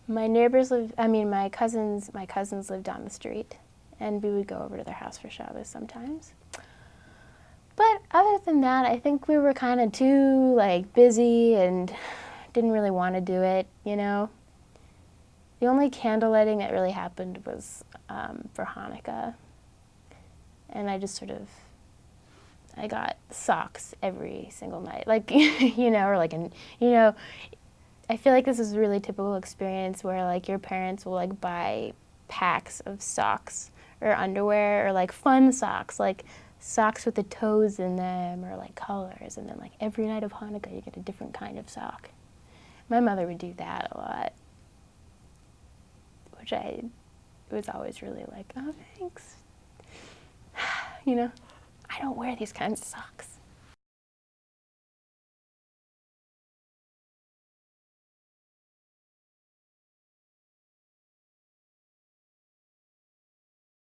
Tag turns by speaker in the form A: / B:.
A: My cousins lived down the street, and we would go over to their house for Shabbos sometimes. But other than that, I think we were kind of too, like, busy and didn't really want to do it, you know? The only candle lighting that really happened was for Hanukkah. And I just sort of, I got socks every single night. Like, you know, or like, I feel like this is a really typical experience where, like, your parents will, like, buy packs of socks or underwear or, like, fun socks, like socks with the toes in them or, like, colors. And then, like, every night of Hanukkah, you get a different kind of sock. My mother would do that a lot, which I was always really like, oh, thanks. You know, I don't wear these kinds of socks.